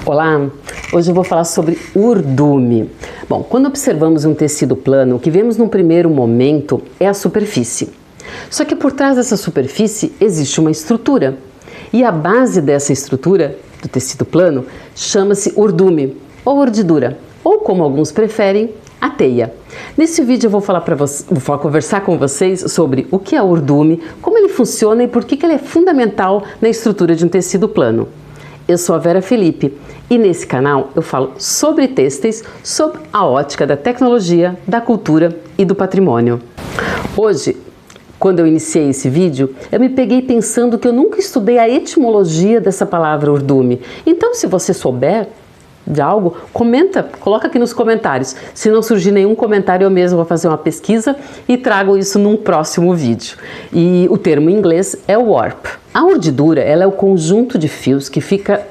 Olá, hoje eu vou falar sobre urdume. Bom, quando observamos um tecido plano, o que vemos num primeiro momento é a superfície. Só que por trás dessa superfície existe uma estrutura. E a base dessa estrutura, do tecido plano, chama-se urdume, ou urdidura, ou como alguns preferem, a teia. Nesse vídeo eu vou conversar com vocês sobre o que é urdume, como ele funciona e por que ele é fundamental na estrutura de um tecido plano. Eu sou a Vera Felipe e nesse canal eu falo sobre têxteis, sobre a ótica da tecnologia, da cultura e do patrimônio. Hoje, quando eu iniciei esse vídeo, eu me peguei pensando que eu nunca estudei a etimologia dessa palavra urdume. Então, se você souber de algo, comenta, coloca aqui nos comentários. Se não surgir nenhum comentário, eu mesmo vou fazer uma pesquisa e trago isso num próximo vídeo. E o termo em inglês é warp. A urdidura, ela é o conjunto de fios que fica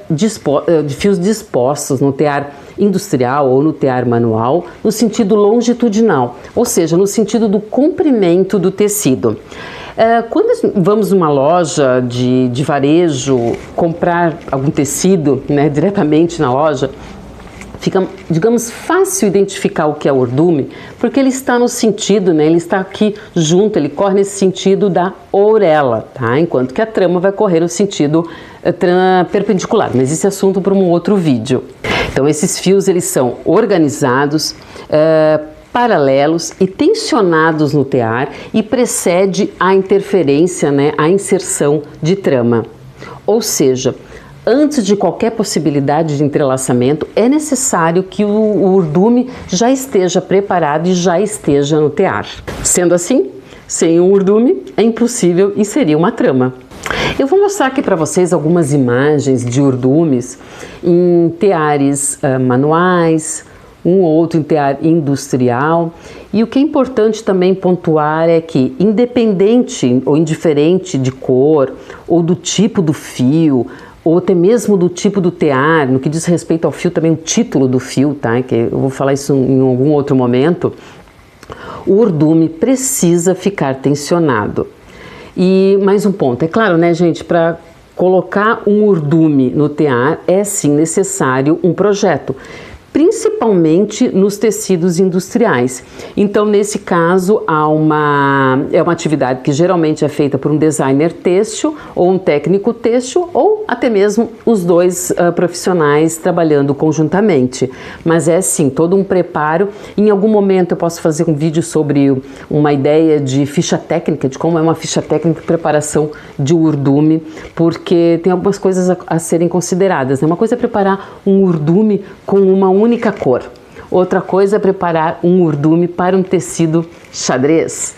dispostos no tear industrial ou no tear manual, no sentido longitudinal, ou seja, no sentido do comprimento do tecido. Quando vamos numa loja de varejo comprar algum tecido, né, diretamente na loja, fica, digamos, fácil identificar o que é urdume, porque ele está no sentido, né, ele está aqui junto, ele corre nesse sentido da orelha, tá? Enquanto que a trama vai correr no sentido perpendicular, mas esse assunto para um outro vídeo. Então esses fios eles são organizados, paralelos e tensionados no tear e precede a interferência, né, a inserção de trama. Ou seja, antes de qualquer possibilidade de entrelaçamento, é necessário que o urdume já esteja preparado e já esteja no tear. Sendo assim, sem um urdume é impossível inserir uma trama. Eu vou mostrar aqui para vocês algumas imagens de urdumes em teares manuais, um ou outro em tear industrial. E o que é importante também pontuar é que, independente ou indiferente de cor ou do tipo do fio, ou até mesmo do tipo do tear, no que diz respeito ao fio, também o título do fio, tá? Que eu vou falar isso em algum outro momento, o urdume precisa ficar tensionado. E mais um ponto, é claro, né, gente, para colocar um urdume no tear é sim necessário um projeto, principalmente nos tecidos industriais. Então, nesse caso, é uma atividade que geralmente é feita por um designer têxtil ou um técnico têxtil ou até mesmo os dois profissionais trabalhando conjuntamente. Mas é sim, todo um preparo. Em algum momento eu posso fazer um vídeo sobre uma ideia de ficha técnica, de como é uma ficha técnica de preparação de urdume, porque tem algumas coisas a serem consideradas, né? Uma coisa é preparar um urdume com uma única cor. Outra coisa é preparar um urdume para um tecido xadrez.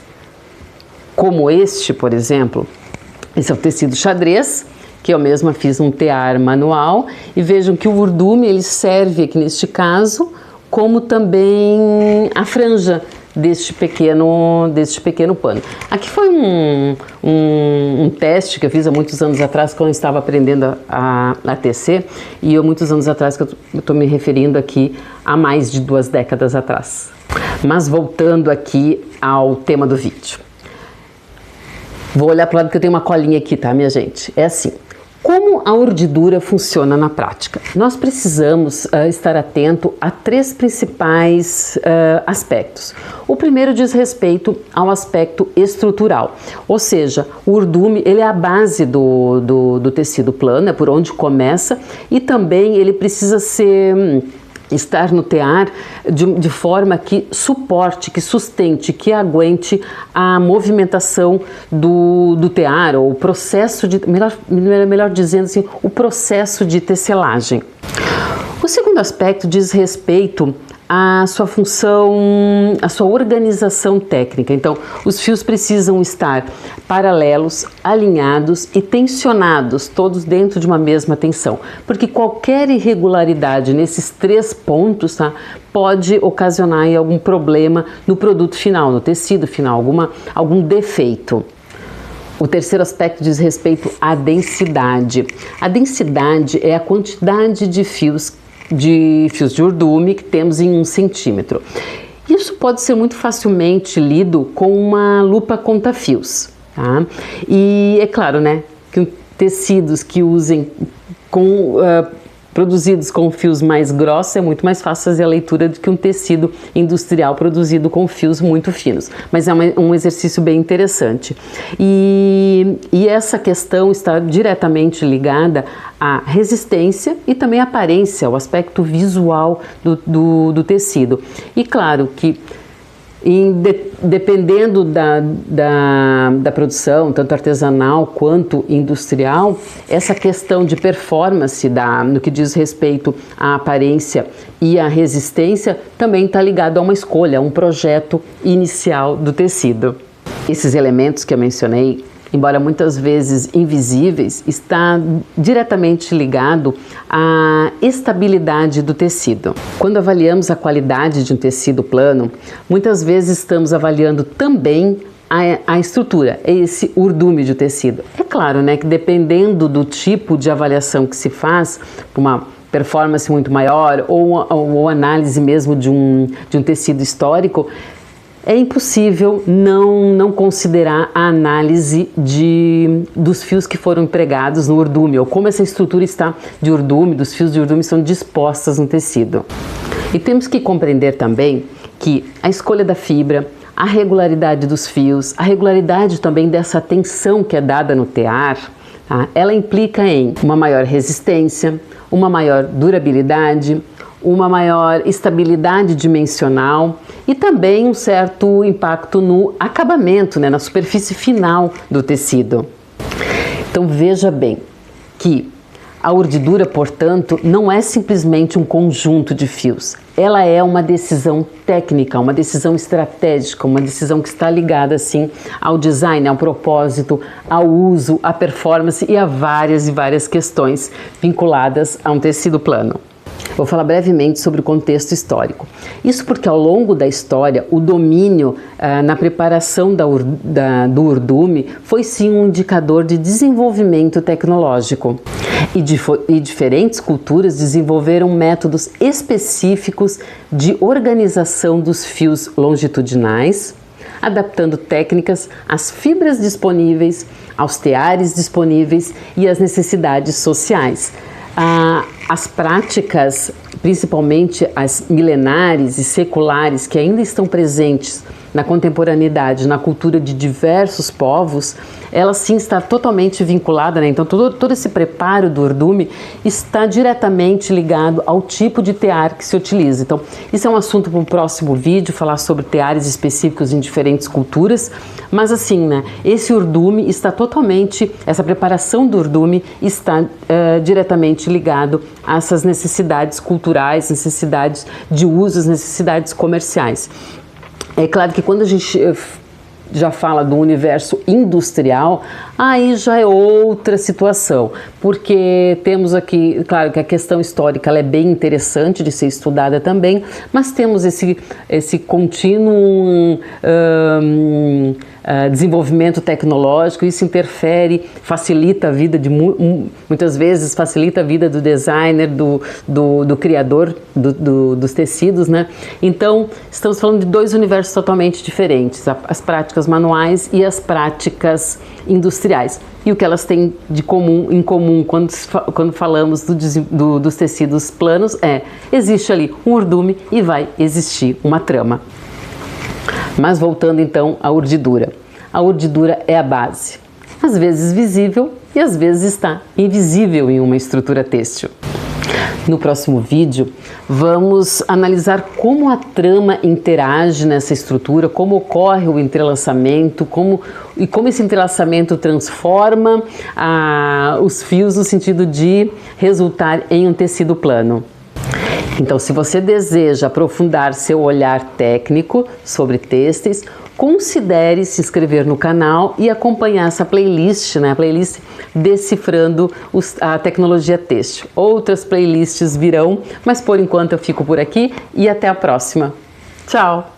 Como este, por exemplo. Esse é o tecido xadrez, que eu mesma fiz um tear manual. E vejam que o urdume ele serve aqui neste caso como também a franja deste pequeno pano. Aqui foi um teste que eu fiz há muitos anos atrás, quando eu estava aprendendo a tecer, e eu muitos anos atrás, que eu estou me referindo aqui a mais de 2 décadas atrás. Mas voltando aqui ao tema do vídeo. Vou olhar para o lado que eu tenho uma colinha aqui, tá, minha gente? É assim. Como a urdidura funciona na prática? Nós precisamos estar atento a 3 principais aspectos. O primeiro diz respeito ao aspecto estrutural, ou seja, o urdume ele é a base do tecido plano, é por onde começa, e também ele precisa estar no tear de forma que suporte, que sustente, que aguente a movimentação do tear, ou o processo de, melhor dizendo assim, o processo de tecelagem. O segundo aspecto diz respeito à sua função, à sua organização técnica. Então, os fios precisam estar paralelos, alinhados e tensionados, todos dentro de uma mesma tensão, porque qualquer irregularidade nesses 3 pontos, tá, pode ocasionar aí algum problema no produto final, no tecido final, algum defeito. O terceiro aspecto diz respeito à densidade. A densidade é a quantidade de fios de urdume que temos em 1 centímetro. Isso pode ser muito facilmente lido com uma lupa conta-fios, tá? E é claro, né, que tecidos que usem com produzidos com fios mais grossos, é muito mais fácil fazer a leitura do que um tecido industrial produzido com fios muito finos. Mas é um exercício bem interessante. E essa questão está diretamente ligada à resistência e também à aparência, ao aspecto visual do tecido. E claro que dependendo da produção, tanto artesanal quanto industrial, essa questão de performance no que diz respeito à aparência e à resistência também está ligado a uma escolha, a um projeto inicial do tecido. Esses elementos que eu mencionei, embora muitas vezes invisíveis, está diretamente ligado à estabilidade do tecido. Quando avaliamos a qualidade de um tecido plano, muitas vezes estamos avaliando também a estrutura, esse urdume de tecido. É claro, né, que dependendo do tipo de avaliação que se faz, uma performance muito maior ou análise mesmo de um tecido histórico, é impossível não considerar a análise dos fios que foram empregados no urdume, ou como essa estrutura está de urdume, dos fios de urdume estão dispostas no tecido. E temos que compreender também que a escolha da fibra, a regularidade dos fios, a regularidade também dessa tensão que é dada no tear, tá? Ela implica em uma maior resistência, uma maior durabilidade, uma maior estabilidade dimensional e também um certo impacto no acabamento, né, na superfície final do tecido. Então veja bem que a urdidura, portanto, não é simplesmente um conjunto de fios. Ela é uma decisão técnica, uma decisão estratégica, uma decisão que está ligada, assim, ao design, ao propósito, ao uso, à performance e a várias e várias questões vinculadas a um tecido plano. Vou falar brevemente sobre o contexto histórico. Isso porque ao longo da história o domínio na preparação do urdume foi sim um indicador de desenvolvimento tecnológico. E diferentes culturas desenvolveram métodos específicos de organização dos fios longitudinais, adaptando técnicas às fibras disponíveis, aos teares disponíveis e às necessidades sociais. As práticas, principalmente as milenares e seculares, que ainda estão presentes na contemporaneidade, na cultura de diversos povos, ela sim está totalmente vinculada, né? Então todo esse preparo do urdume está diretamente ligado ao tipo de tear que se utiliza. Então isso é um assunto para um próximo vídeo, falar sobre teares específicos em diferentes culturas, mas assim, né, esse urdume está totalmente, essa preparação do urdume está diretamente ligado a essas necessidades culturais, necessidades de usos, necessidades comerciais. É claro que quando a gente já fala do universo industrial, aí já é outra situação, porque temos aqui, claro que a questão histórica ela é bem interessante de ser estudada também, mas temos esse contínuo desenvolvimento tecnológico, isso interfere, facilita a vida muitas vezes facilita a vida do designer, do criador dos tecidos, né? Então, estamos falando de dois universos totalmente diferentes, as práticas manuais e as práticas industriais. E o que elas têm em comum quando falamos dos tecidos planos existe ali um urdume e vai existir uma trama. Mas voltando então à urdidura. A urdidura é a base, às vezes visível e às vezes está invisível em uma estrutura têxtil. No próximo vídeo, vamos analisar como a trama interage nessa estrutura, como ocorre o entrelaçamento, como esse entrelaçamento transforma os fios no sentido de resultar em um tecido plano. Então, se você deseja aprofundar seu olhar técnico sobre têxteis, considere se inscrever no canal e acompanhar essa playlist, né? A playlist Decifrando a Tecnologia Têxtil. Outras playlists virão, mas por enquanto eu fico por aqui e até a próxima. Tchau!